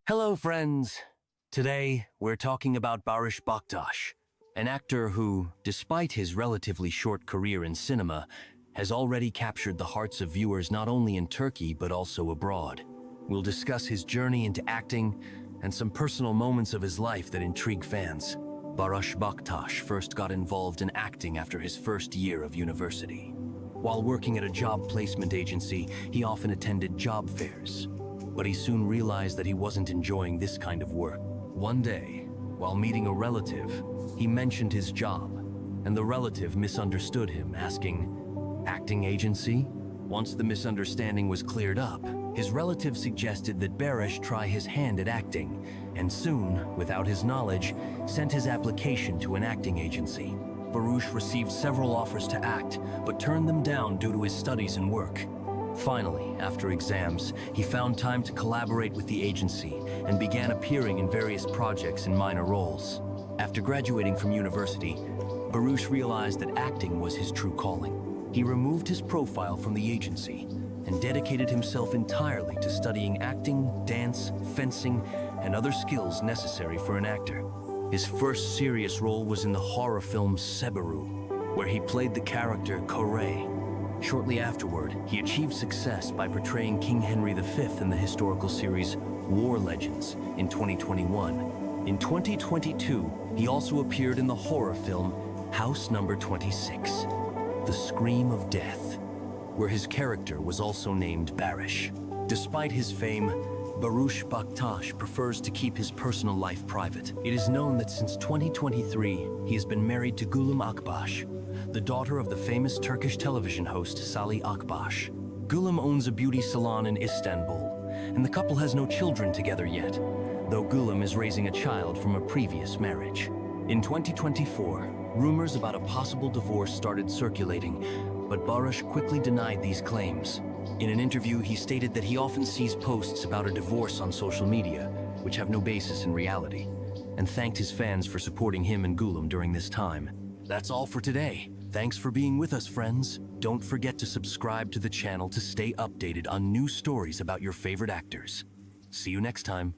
Hello, friends. Today, we're talking about Barış Baktas, an actor who, despite his relatively short career in cinema, has already captured the hearts of viewers not only in Turkey but also abroad. We'll discuss his journey into acting and some personal moments of his life that intrigue fans. Barış Baktas first got involved in acting after his first year of university. While working at a job placement agency, he often attended job fairs. But he soon realized that he wasn't enjoying this kind of work. One day, while meeting a relative, he mentioned his job, and the relative misunderstood him, asking, "Acting agency?" Once the misunderstanding was cleared up, his relative suggested that Barış try his hand at acting, and soon, without his knowledge, sent his application to an acting agency. Barış received several offers to act, but turned them down due to his studies and work. Finally, after exams, he found time to collaborate with the agency and began appearing in various projects in minor roles. After graduating from university, Barış realized that acting was his true calling. He removed his profile from the agency and dedicated himself entirely to studying acting, dance, fencing, and other skills necessary for an actor. His first serious role was in the horror film Seberu, where he played the character convey. Shortly afterward, he achieved success by portraying King Henry V in the historical series War Legends in 2021. In 2022, he also appeared in the horror film House Number 26, The Scream of Death, where his character was also named Baris. Despite his fame, Barış Baktas prefers to keep his personal life private. It is known that since 2023, he has been married to Gülüm Akbaş, the daughter of the famous Turkish television host Salih Akbaş. Gülüm owns a beauty salon in Istanbul, and the couple has no children together yet, though Gülüm is raising a child from a previous marriage. In 2024, rumors about a possible divorce started circulating, but Barış quickly denied these claims. In an interview, he stated that he often sees posts about a divorce on social media, which have no basis in reality, and thanked his fans for supporting him and Gülüm during this time. That's all for today. Thanks for being with us, friends. Don't forget to subscribe to the channel to stay updated on new stories about your favorite actors. See you next time.